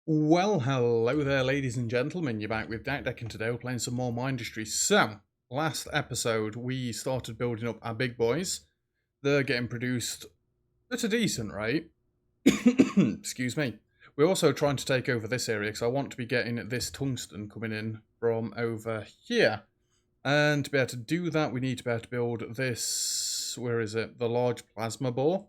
Well, hello there, ladies and gentlemen. You're back with Deck, and today we're playing some more Mindustry. So, last episode we started building up our big boys. They're getting produced at a decent rate. Excuse me. We're also trying to take over this area because I want to be getting this tungsten coming in from over here. And to be able to do that, we need to be able to build this, where is it? The large plasma bore.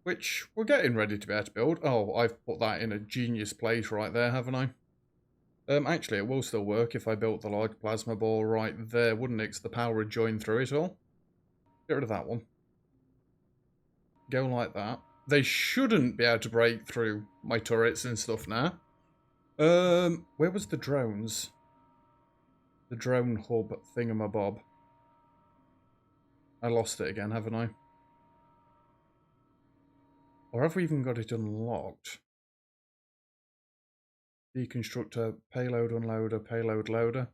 Which we're getting ready to be able to build. Oh, I've put that in a genius place right there, haven't I? Actually, it will still work if I built the large plasma ball right there, wouldn't it? 'Cause the power would join through it all. Get rid of that one. Go like that. They shouldn't be able to break through my turrets and stuff now. Where was the drones? The drone hub thingamabob. I lost it again, haven't I? Or have we even got it unlocked? Deconstructor, payload unloader, payload loader.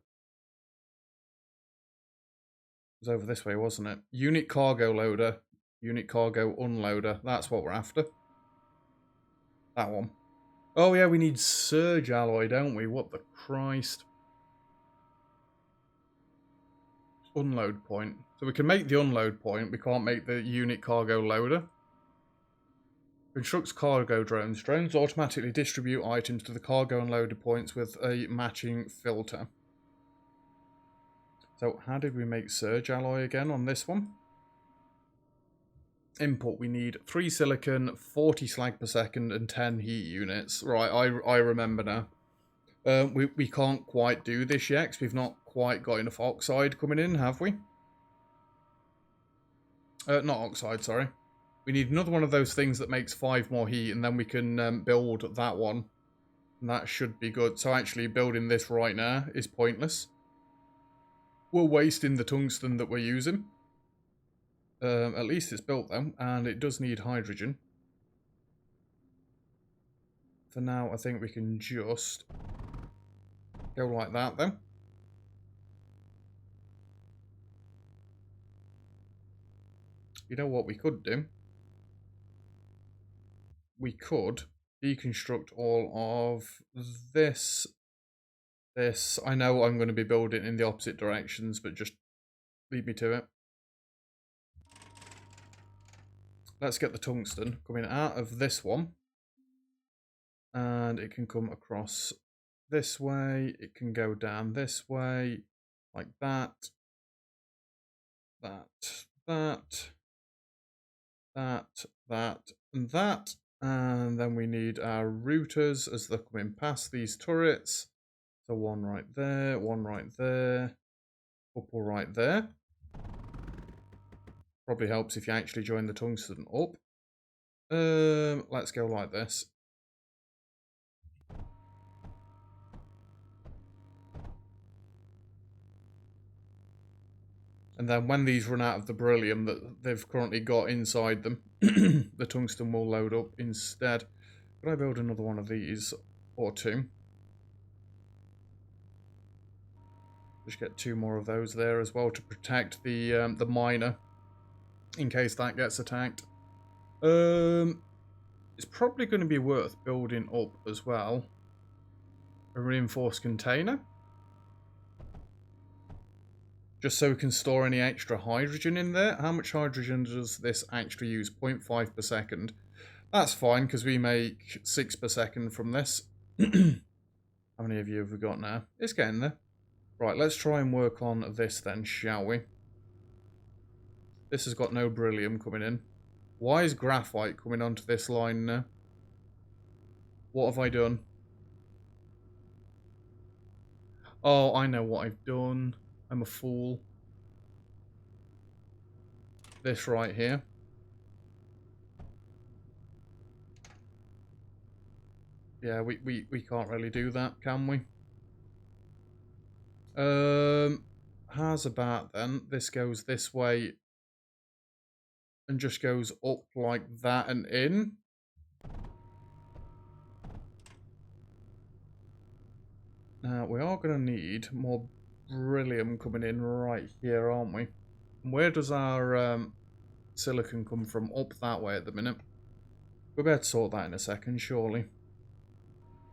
It was over this way, wasn't it? Unit cargo loader, unit cargo unloader. That's what we're after. That one. Oh yeah, we need surge alloy, don't we? What the Christ. Unload point. So we can make the unload point, we can't make the unit cargo loader. Constructs cargo drones. Drones automatically distribute items to the cargo and loader points with a matching filter. So how did we make surge alloy again on this one? Input, we need 3 silicon, 40 slag per second, and 10 heat units. Right, I remember now. We can't quite do this yet, because we've not quite got enough oxide coming in, have we? Not oxide, sorry. We need another one of those things that makes 5 more heat, and then we can build that one. And that should be good. So actually building this right now is pointless. We're wasting the tungsten that we're using. At least it's built though, and it does need hydrogen. For now, I think we can just go like that though. You know what we could do? We could deconstruct all of this. I know I'm going to be building in the opposite directions, but just lead me to it. Let's get the tungsten coming out of this one. And it can come across this way. It can go down this way, like that. That, and that. And then we need our routers as they're coming past these turrets. So one right there, couple right there. Probably helps if you actually join the tungsten up. Let's go like this. And then when these run out of the beryllium that they've currently got inside them, the tungsten will load up instead. Could I build another one of these or two? Just get 2 more of those there as well to protect the miner in case that gets attacked. It's probably going to be worth building up as well a reinforced container. Just so we can store any extra hydrogen in there. How much hydrogen does this actually use? 0.5 per second. That's fine, because we make 6 per second from this. How many of you have we got now? It's getting there. Right, let's try and work on this then, shall we? This has got no beryllium coming in. Why is graphite coming onto this line now? What have I done? Oh, I know what I've done. I'm a fool. This right here. Yeah, we can't really do that, can we? How's about then? This goes this way and just goes up like that and in. Now, we are going to need more beryllium coming in right here, aren't we? Where does our silicon come from? Up that way at the minute. We'll be able to sort that in a second, surely.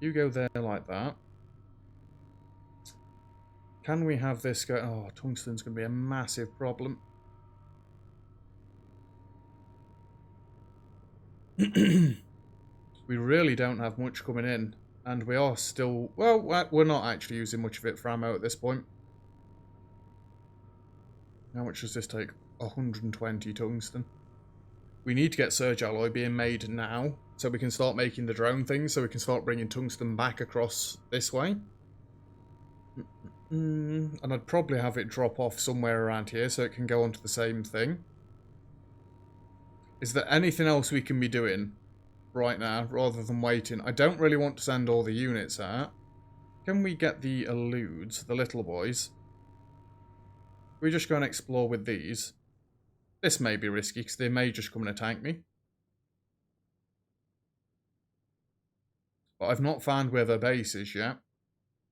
You go there like that. Can we have this go? Oh, tungsten's going to be a massive problem. We really don't have much coming in. And we are still... Well, we're not actually using much of it for ammo at this point. How much does this take? 120 tungsten. We need to get surge alloy being made now, so we can start making the drone things, so we can start bringing tungsten back across this way. And I'd probably have it drop off somewhere around here, so it can go onto the same thing. Is there anything else we can be doing right now, rather than waiting? I don't really want to send all the units out. Can we get the eludes, the little boys? We just go and explore with these. This may be risky, because they may just come and attack me. But I've not found where their base is yet.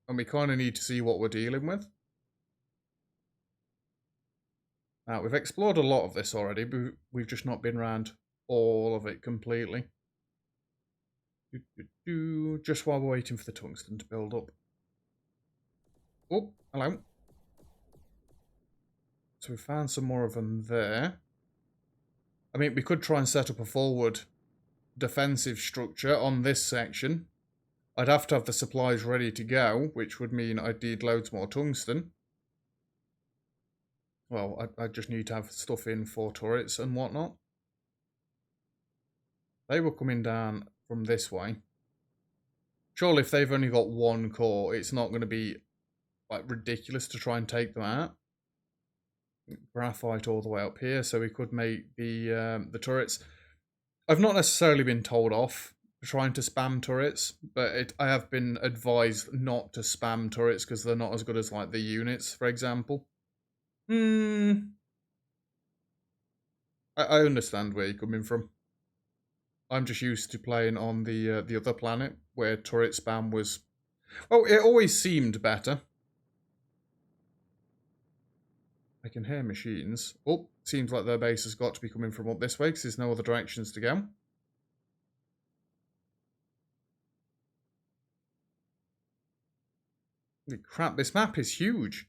And we kind of need to see what we're dealing with. Now, we've explored a lot of this already, but we've just not been around all of it completely. Just while we're waiting for the tungsten to build up. Oh, hello. So we found some more of them there. I mean, we could try and set up a forward defensive structure on this section. I'd have to have the supplies ready to go, which would mean I'd need loads more tungsten. Well, I just need to have stuff in for turrets and whatnot. They were coming down from this way. Surely if they've only got one core, it's not going to be like ridiculous to try and take them out. Graphite all the way up here, so we could make the turrets. I've not necessarily been told off for trying to spam turrets, but I have been advised not to spam turrets because they're not as good as like the units, for example. I understand where you're coming from. I'm just used to playing on the other planet where turret spam was, well, it always seemed better. I can hear machines. Oh, seems like their base has got to be coming from up this way because there's no other directions to go. Holy crap, this map is huge.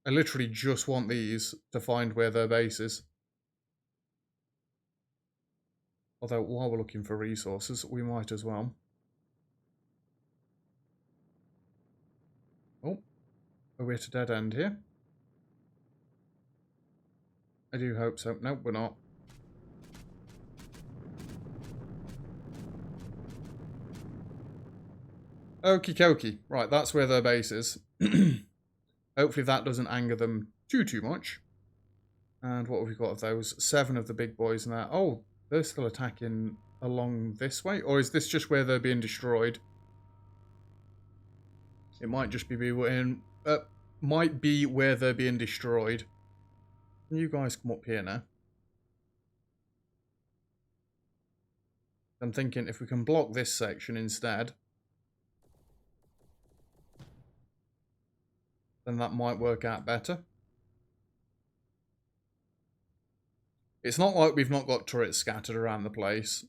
I literally just want these to find where their base is. Although, while we're looking for resources, we might as well. Oh, we're at a dead end here. I do hope so. No, we're not. Okie dokie. Right, that's where their base is. Hopefully that doesn't anger them too much. And what have we got of those? 7 of the big boys now. Oh, they're still attacking along this way? Or is this just where they're being destroyed? It might just be might be where they're being destroyed. Can you guys come up here now? I'm thinking if we can block this section instead, then that might work out better. It's not like we've not got turrets scattered around the place.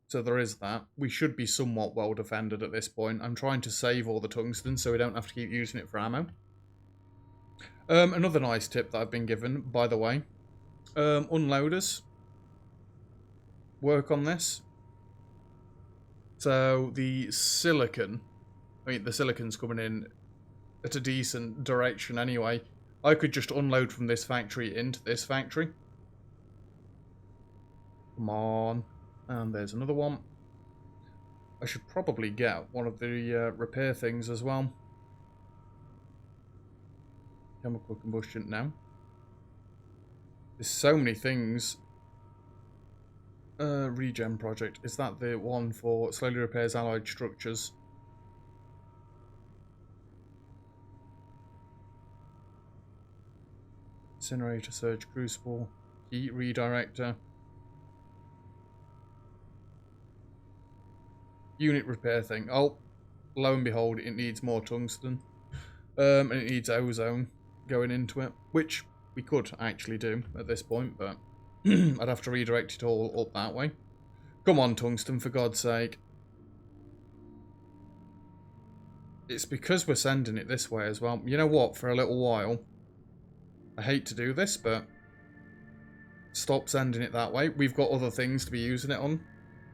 So there is that. We should be somewhat well defended at this point. I'm trying to save all the tungsten so we don't have to keep using it for ammo. Another nice tip that I've been given, by the way. Unloaders. Work on this. So the silicon, I mean the silicon's coming in at a decent direction anyway. I could just unload from this factory into this factory. Come on. And there's another one. I should probably get one of the repair things as well. Chemical combustion now. There's so many things. Regen project. Is that the one for slowly repairs allied structures? Incinerator, surge, crucible, heat redirector. Unit repair thing. Oh, lo and behold, it needs more tungsten. And it needs ozone going into it, which we could actually do at this point, but I'd have to redirect it all up that way. Come on, tungsten, for God's sake. It's because we're sending it this way as well. You know what? For a little while, I hate to do this, but stop sending it that way. We've got other things to be using it on.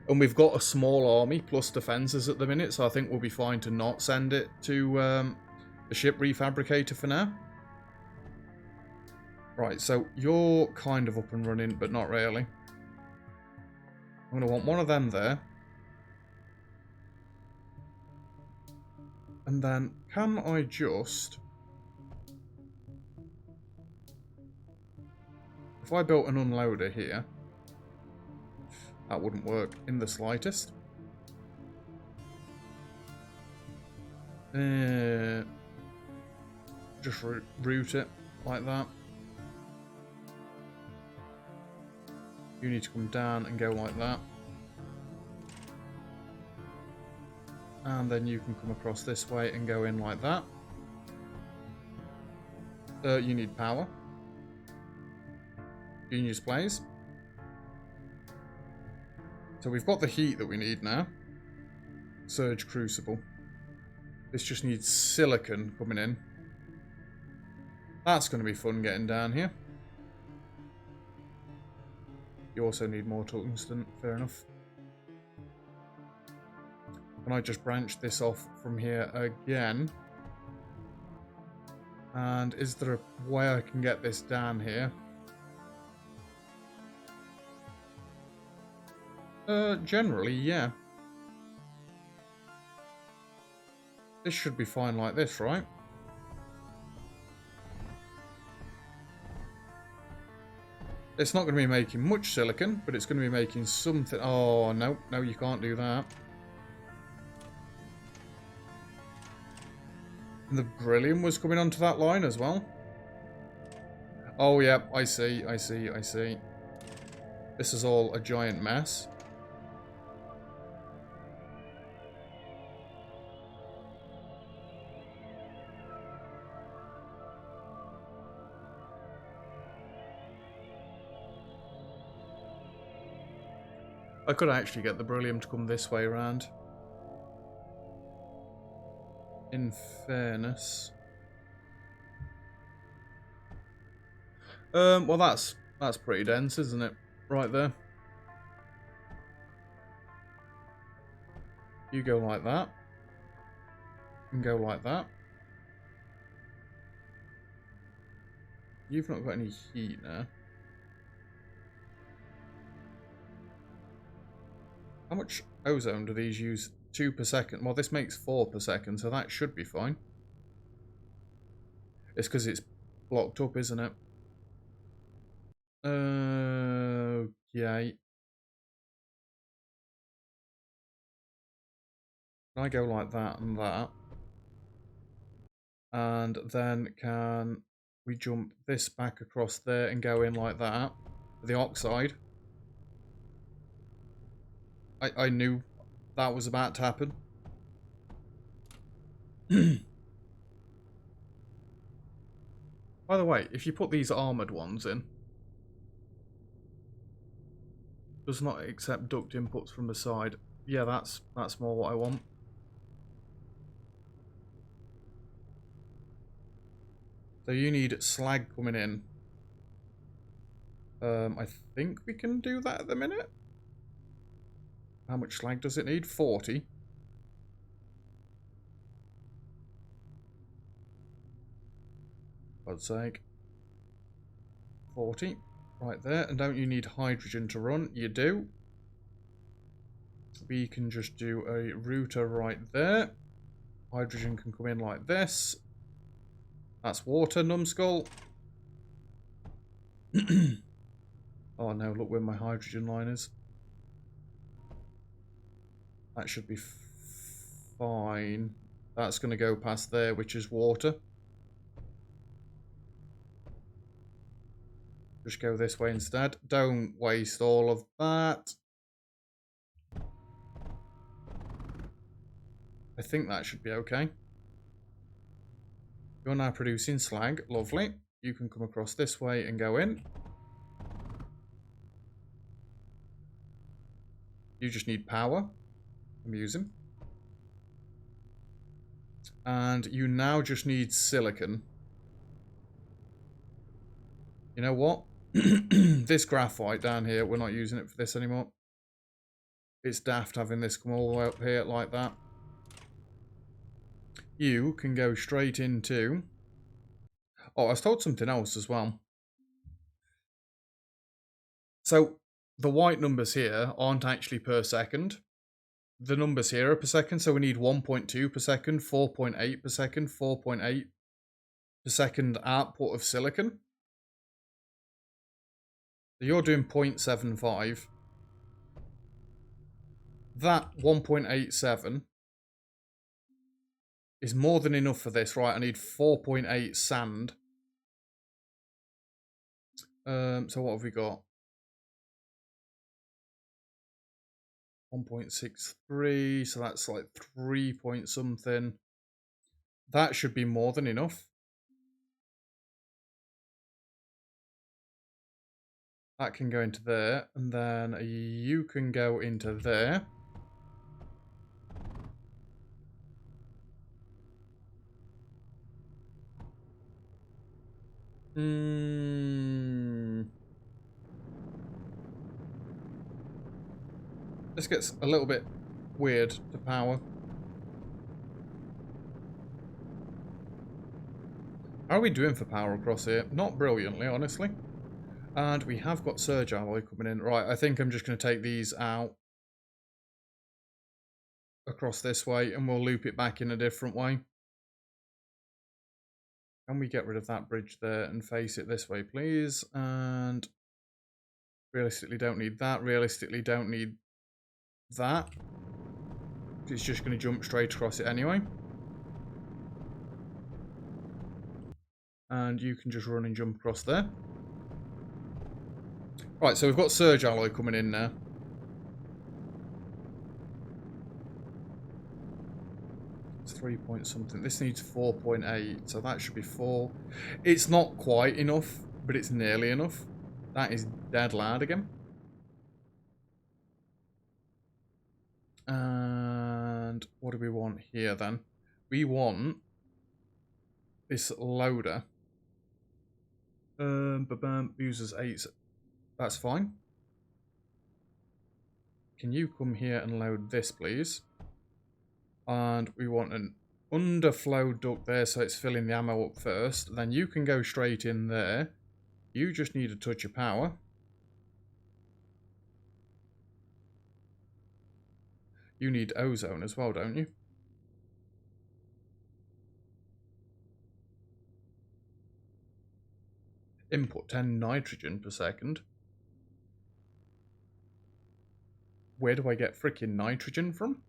And we've got a small army plus defences at the minute, so I think we'll be fine to not send it to the ship refabricator for now. Right, so you're kind of up and running, but not really. I'm going to want one of them there. And then, can I just... If I built an unloader here, that wouldn't work in the slightest. Just route it like that. You need to come down and go like that. And then you can come across this way and go in like that. You need power. Genius plays. So we've got the heat that we need now. Surge Crucible. This just needs silicon coming in. That's going to be fun getting down here. You also need more tungsten. Fair enough. Can I just branch this off from here again? And is there a way I can get this down here? Generally, yeah. This should be fine like this, right? It's not going to be making much silicon, but it's going to be making something. Oh, no. No, you can't do that. And the beryllium was coming onto that line as well. Oh, yeah, I see. This is all a giant mess. I could actually get the beryllium to come this way around. In fairness. Well that's pretty dense, isn't it? Right there. You go like that. And go like that. You've not got any heat now. How much ozone do these use? 2 per second. Well, this makes 4 per second, so that should be fine. It's because it's blocked up, isn't it? Okay. Can I go like that and that? And then can we jump this back across there and go in like that? The oxide. I knew that was about to happen. By the way, if you put these armoured ones in, does not accept duct inputs from the side. Yeah, that's more what I want. So you need slag coming in. I think we can do that at the minute. How much slag does it need? 40. God's sake. 40. Right there. And don't you need hydrogen to run? You do. We can just do a router right there. Hydrogen can come in like this. That's water, numbskull. Oh no, look where my hydrogen line is. That should be fine. That's going to go past there, which is water. Just go this way instead. Don't waste all of that. I think that should be okay. You're now producing slag. Lovely. You can come across this way and go in. You just need power. Amusing. And you now just need silicon. You know what? This graphite down here, we're not using it for this anymore. It's daft having this come all the way up here like that. You can go straight into... Oh, I was told something else as well. So, the white numbers here aren't actually per second. The numbers here are per second, so we need 1.2 per second, 4.8 per second, 4.8 per second output of silicon. So you're doing 0.75. That 1.87 is more than enough for this, right? I need 4.8 sand. So what have we got? 1.63, so that's like 3 point something. That should be more than enough. That can go into there, and then you can go into there. This gets a little bit weird to power. How are we doing for power across here? Not brilliantly, honestly. And we have got surge alloy coming in. Right, I think I'm just going to take these out across this way, and we'll loop it back in a different way. Can we get rid of that bridge there and face it this way, please? And realistically don't need that. Realistically don't need that. It's just going to jump straight across it anyway. And you can just run and jump across there. Right, so we've got surge alloy coming in now. It's 3 point something. This needs 4.8, so that should be 4. It's not quite enough, but it's nearly enough. That is dead loud again. And what do we want here then? We want this loader. Uses 8. That's fine. Can you come here and load this, please? And we want an underflow duct there, so it's filling the ammo up first. Then you can go straight in there. You just need a touch of power. You need ozone as well, don't you? Input 10 nitrogen per second. Where do I get frickin' nitrogen from?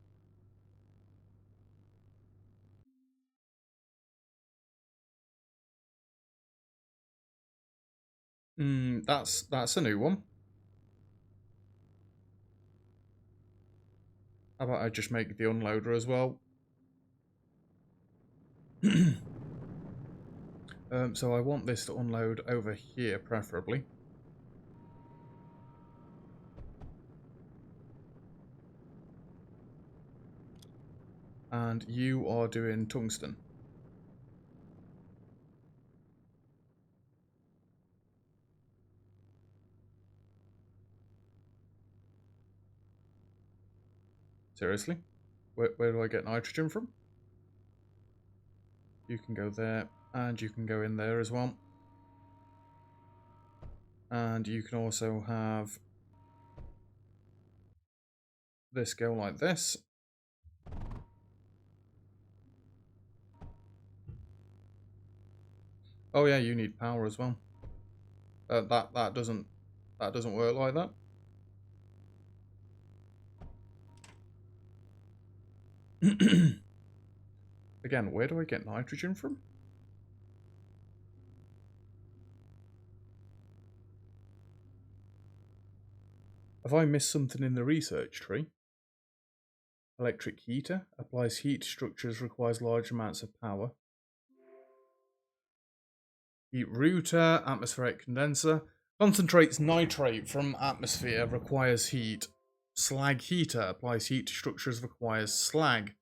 That's a new one. How about I just make the unloader as well? So I want this to unload over here, preferably. And you are doing tungsten. Seriously? Where do I get nitrogen from? You can go there, and you can go in there as well. And you can also have this go like this. Oh yeah, you need power as well. That doesn't work like that. Again, where do I get nitrogen from? Have I missed something in the research tree? Electric heater. Applies heat to structures, requires large amounts of power. Heat router. Atmospheric condenser. Concentrates nitrate from atmosphere, requires heat. Slag heater. Applies heat to structures, requires slag.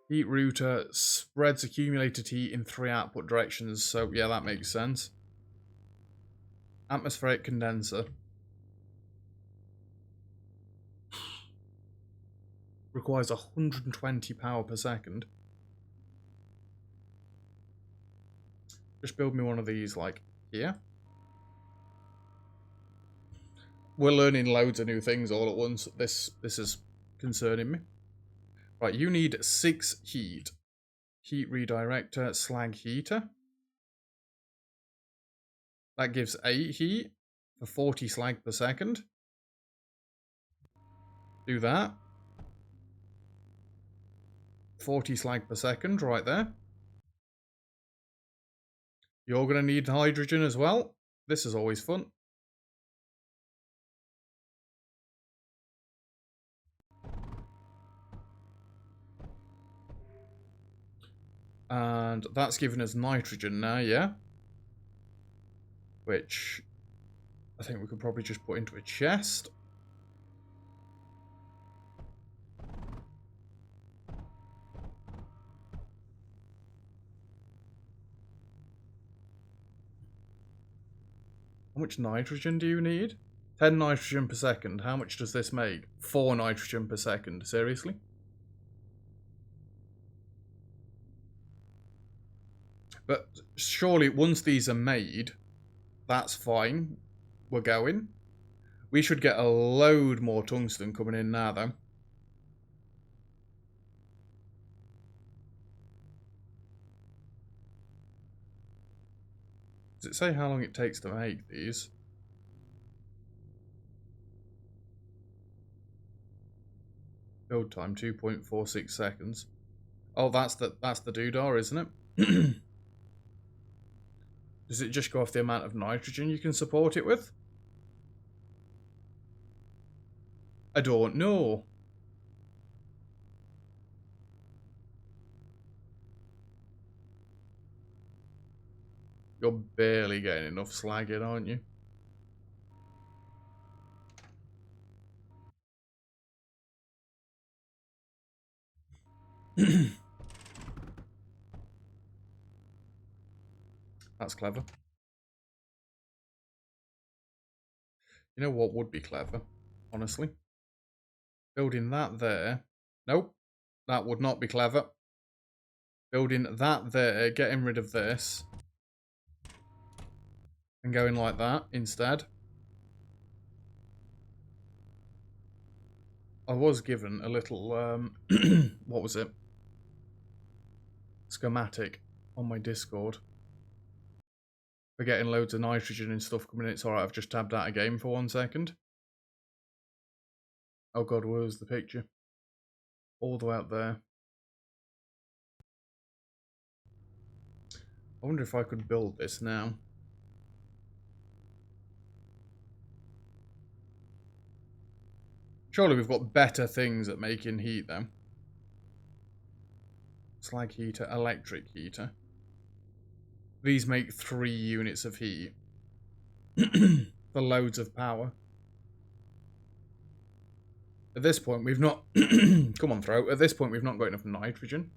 Heat router spreads accumulated heat in 3 output directions. So, yeah, that makes sense. Atmospheric condenser. Requires 120 power per second. Just build me one of these, like, here. We're learning loads of new things all at once. This is concerning me. Right, you need 6 heat. Heat redirector, slag heater. That gives 8 heat for 40 slag per second. Do that. 40 slag per second right there. You're going to need hydrogen as well. This is always fun. And that's giving us nitrogen now, yeah? Which I think we could probably just put into a chest. How much nitrogen do you need? 10 nitrogen per second. How much does this make? 4 nitrogen per second. Seriously? But surely once these are made, that's fine. We're going. We should get a load more tungsten coming in now, though. Does it say how long it takes to make these? Build time 2.46 seconds. Oh, that's the doodah, isn't it? Does it just go off the amount of nitrogen you can support it with? I don't know. You're barely getting enough slag in, aren't you? That's clever. You know what would be clever, honestly? Building that there. Nope. That would not be clever. Building that there, getting rid of this. And going like that instead. I was given a little, what was it? Schematic on my Discord. For getting loads of nitrogen and stuff coming in. It's alright, I've just tabbed out a game for 1 second. Oh god, where was the picture? All the way up there. I wonder if I could build this now. Surely we've got better things at making heat though. Slag heater, electric heater. These make 3 units of heat. For loads of power. At this point we've not... Come on, throat. At this point we've not got enough nitrogen.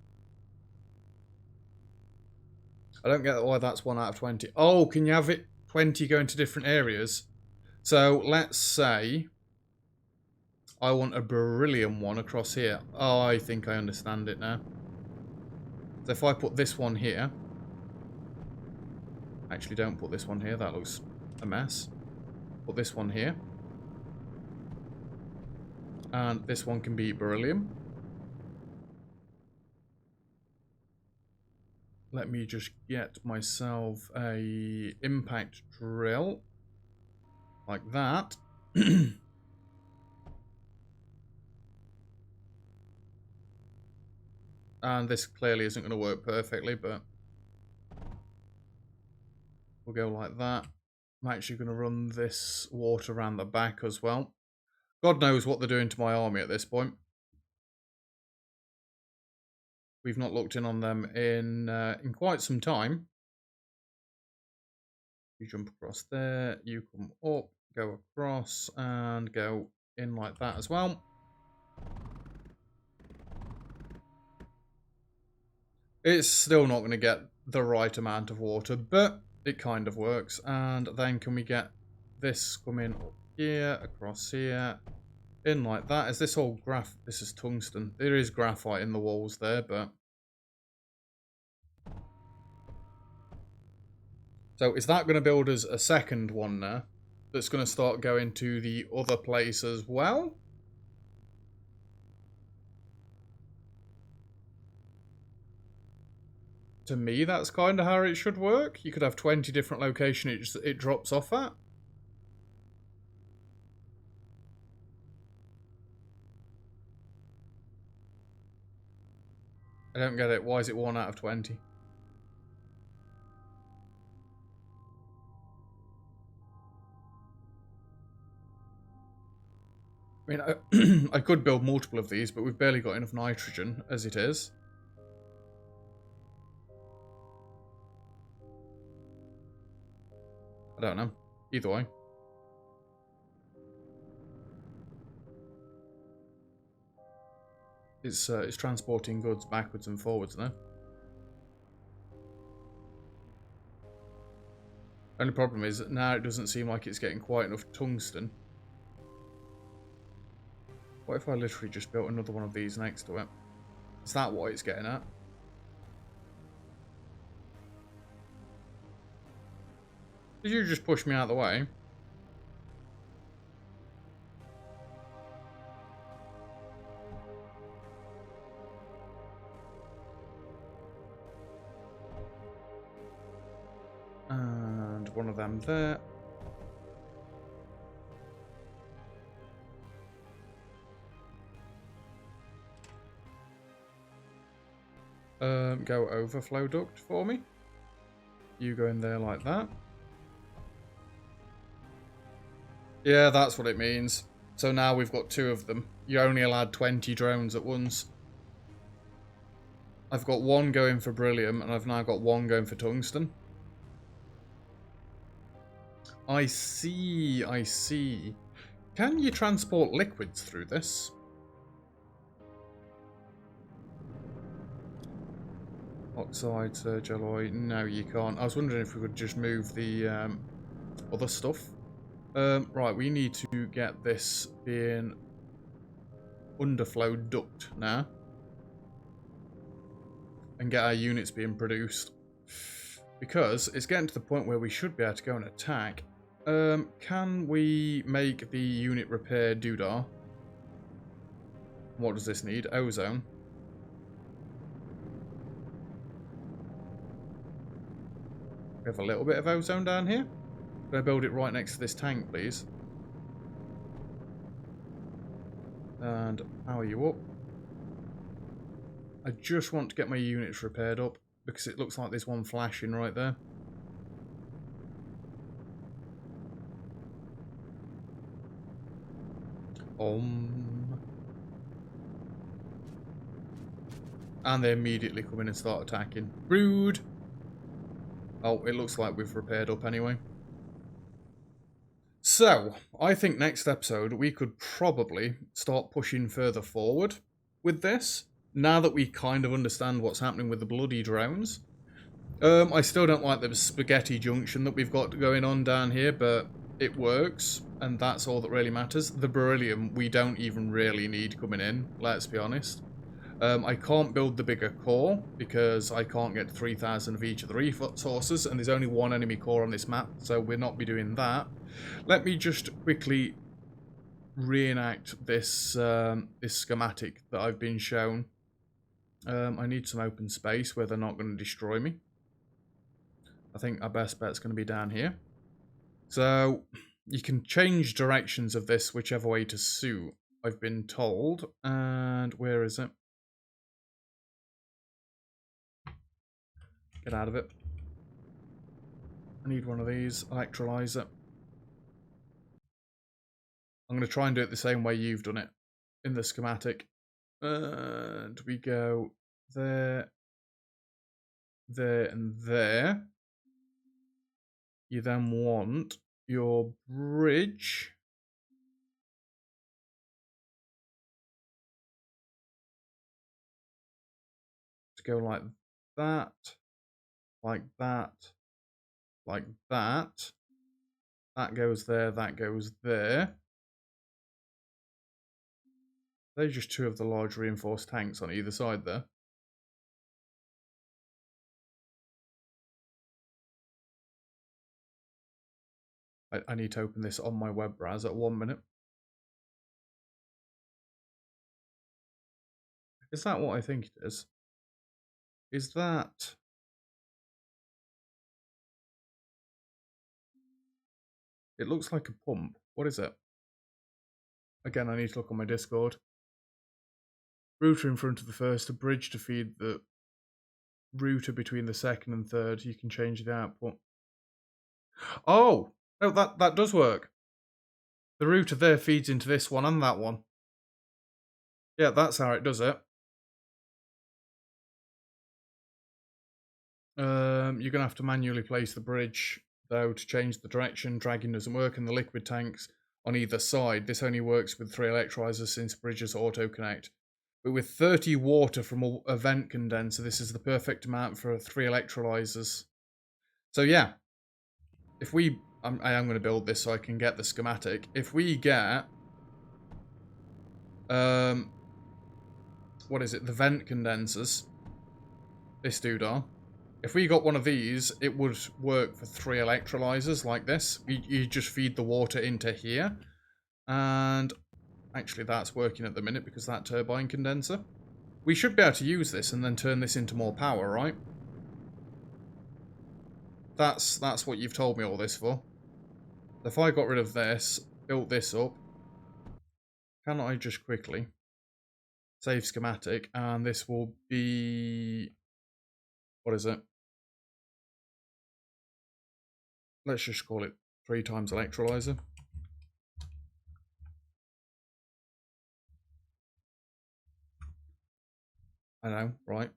I don't get why that's 1 out of 20. Oh, can you have it 20 going to different areas? So let's say I want a beryllium one across here. Oh, I think I understand it now. So if I put this one here... Actually, don't put this one here. That looks a mess. Put this one here. And this one can be beryllium. Let me just get myself a impact drill. Like that. And this clearly isn't going to work perfectly, but we'll go like that. I'm actually going to run this water around the back as well. God knows what they're doing to my army at this point. We've not looked in on them in quite some time. You jump across there, you come up, go across, and go in like that as well. It's still not going to get the right amount of water, but it kind of works. And then can we get this coming up here, across here, in like that? Is this all this is tungsten. There is graphite in the walls there, but... So is that going to build us a second one there? That's going to start going to the other place as well? To me, that's kind of how it should work. You could have 20 different locations it drops off at. I don't get it. Why is it 1 out of 20? I mean, I could build multiple of these, but we've barely got enough nitrogen as it is. I don't know. Either way. It's transporting goods backwards and forwards now. Only problem is that now it doesn't seem like it's getting quite enough tungsten. What if I literally just built another one of these next to it? Is that what it's getting at? Did you just push me out of the way? And one of them there. Go overflow duct for me. You go in there like that. Yeah, that's what it means. So now we've got 2 of them. You're only allowed 20 drones at once. I've got 1 going for beryllium, and I've now got 1 going for tungsten. I see, I see. Can you transport liquids through this? Oxide, surge alloy. No, you can't. I was wondering if we could just move the other stuff. Right, we need to get this being underflow duct now. And get our units being produced. Because it's getting to the point where we should be able to go and attack. Can we make the unit repair doodah? What does this need? Ozone. We have a little bit of ozone down here. Can I build it right next to this tank, please? And power you up. I just want to get my units repaired up because it looks like there's one flashing right there. And they immediately come in and start attacking. Rude! Oh, it looks like we've repaired up anyway. So, I think next episode we could probably start pushing further forward with this. Now that we kind of understand what's happening with the bloody drones. I still don't like the spaghetti junction that we've got going on down here, but it works, and that's all that really matters. The beryllium we don't even really need coming in, let's be honest. I can't build the bigger core because I can't get 3,000 of each of the resources, and there's only 1 enemy core on this map, so we'll not be doing that. Let me just quickly reenact this this schematic that I've been shown. I need some open space where they're not going to destroy me. I think our best bet's going to be down here. So you can change directions of this whichever way to suit, I've been told. And where is it? Get out of it. I need one of these. Electrolyzer. I'm going to try and do it the same way you've done it in the schematic. And we go there, there, and there. You then want your bridge to go like that, like that, like that. That goes there, that goes there. They're just two of the large reinforced tanks on either side there. I need to open this on my web browser. 1 minute. Is that what I think it is? Is that... It looks like a pump. What is it? Again, I need to look on my Discord. Router in front of the first, a bridge to feed the router between the second and third. You can change the output. Oh! Oh, that does work. The router there feeds into this one and that one. Yeah, that's how it does it. You're going to have to manually place the bridge, though, to change the direction. Dragging doesn't work, and the liquid tanks on either side. This only works with 3 electrolyzers since bridges auto-connect. But with 30 water from a vent condenser, this is the perfect amount for 3 electrolyzers. So yeah, if we... I am going to build this so I can get the schematic. If we get... what is it? The vent condensers. This doodah. If we got one of these, it would work for 3 electrolyzers like this. You just feed the water into here. And actually that's working at the minute because that turbine condenser. We should be able to use this and then turn this into more power, right? That's what you've told me all this for. If I got rid of this, built this up, can I just quickly save schematic, and this will be... What is it? Let's just call it 3 times electrolyzer. I know, right?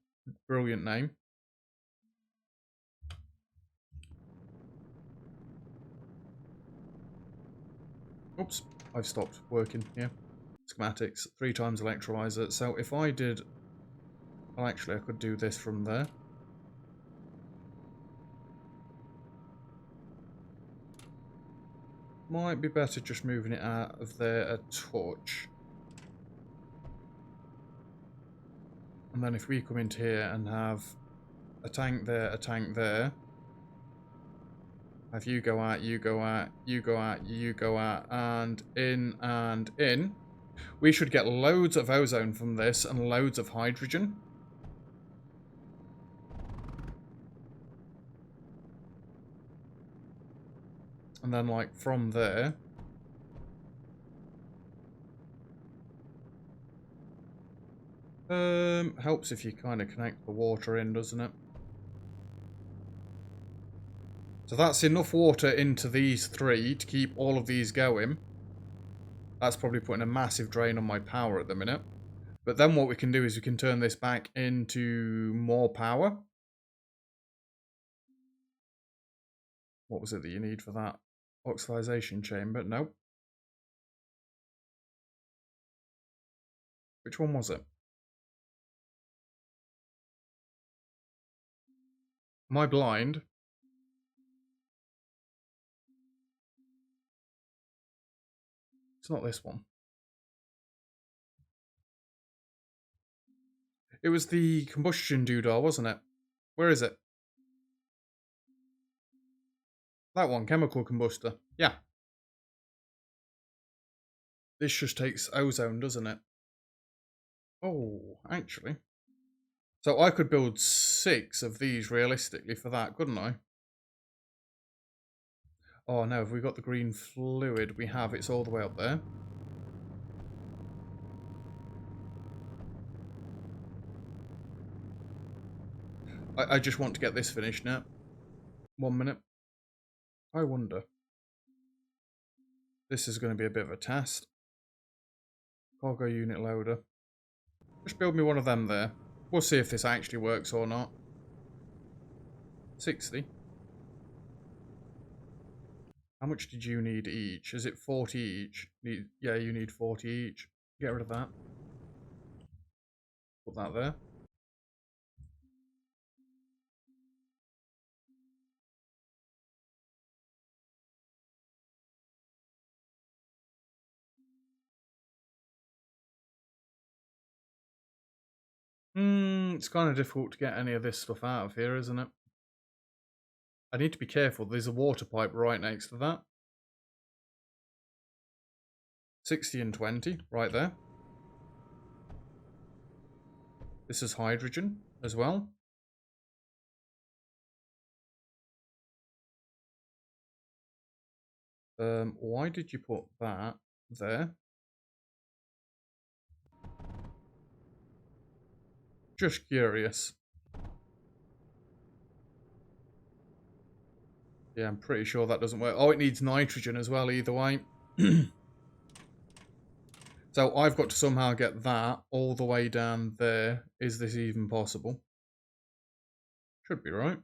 Brilliant name. Oops, I've stopped working here. Schematics, 3 times electrolyzer. So if I did... Well, actually, I could do this from there. Might be better just moving it out of there a touch. And then if we come into here and have a tank there, a tank there. Have you go out, you go out, you go out, you go out, and in and in. We should get loads of ozone from this and loads of hydrogen. And then, like, from there... helps if you kind of connect the water in, doesn't it? So that's enough water into these 3 to keep all of these going. That's probably putting a massive drain on my power at the minute. But then what we can do is we can turn this back into more power. What was it that you need for that? Oxidization chamber? Nope. Which one was it? Am I blind? It's not this one. It was the combustion doodah, wasn't it? Where is it? That one, chemical combustor. Yeah. This just takes ozone, doesn't it? Oh, actually. So I could build 6 of these realistically for that, couldn't I? Oh no, have we got the green fluid? We have, it's all the way up there. I just want to get this finished now. 1 minute. I wonder. This is going to be a bit of a test. Cargo unit loader. Just build me one of them there. We'll see if this actually works or not. 60. How much did you need each? Is it 40 each? Yeah, you need 40 each. Get rid of that. Put that there. It's kind of difficult to get any of this stuff out of here, isn't it? I need to be careful. There's a water pipe right next to that. 60 and 20, right there. This is hydrogen as well. Why did you put that there? Just curious. Yeah, I'm pretty sure that doesn't work. Oh, it needs nitrogen as well, either way. So I've got to somehow get that all the way down there. Is this even possible? Should be right.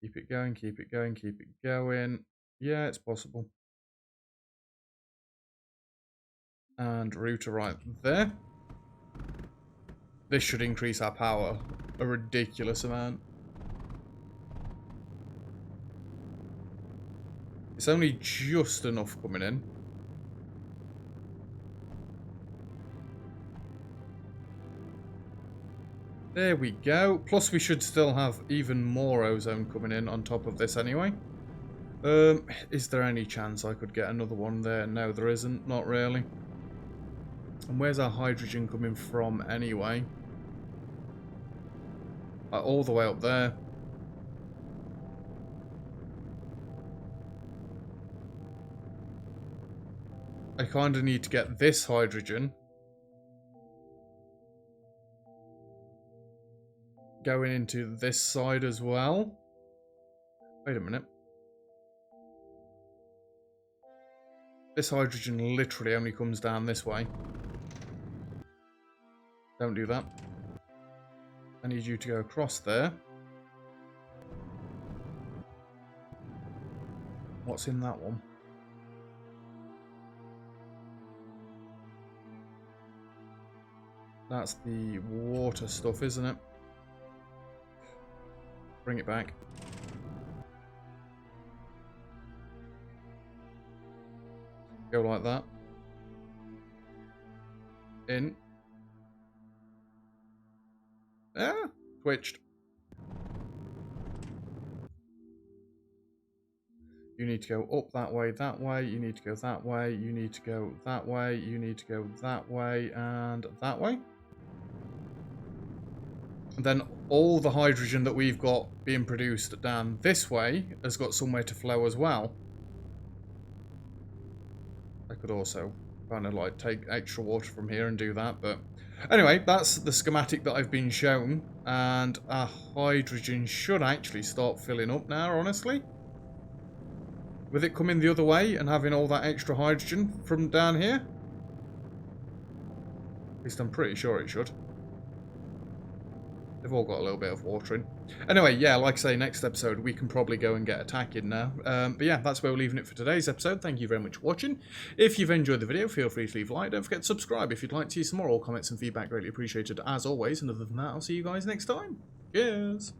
Keep it going, keep it going, keep it going. Yeah, it's possible. And router right there. This should increase our power a ridiculous amount. It's only just enough coming in. There we go. Plus we should still have even more ozone coming in on top of this anyway. Is there any chance I could get another one there? No, there isn't. Not really. And where's our hydrogen coming from anyway? All the way up there. I kind of need to get this hydrogen going into this side as well. Wait a minute. This hydrogen literally only comes down this way. Don't do that. I need you to go across there. What's in that one? That's the water stuff, isn't it? Bring it back. Go like that. In. Ah, twitched. You need to go up that way, you need to go that way, you need to go that way, you need to go that way, and that way. And then all the hydrogen that we've got being produced down this way has got somewhere to flow as well. I could also kind of like take extra water from here and do that, but anyway, that's the schematic that I've been shown, and our hydrogen should actually start filling up now, honestly. With it coming the other way and having all that extra hydrogen from down here. At least I'm pretty sure it should. They've all got a little bit of water in. Anyway, yeah, like I say, next episode we can probably go and get attacking now. But yeah, that's where we're leaving it for today's episode. Thank you very much for watching. If you've enjoyed the video, feel free to leave a like. Don't forget to subscribe if you'd like to see some more. All comments and feedback greatly appreciated as always. And other than that, I'll see you guys next time. Cheers!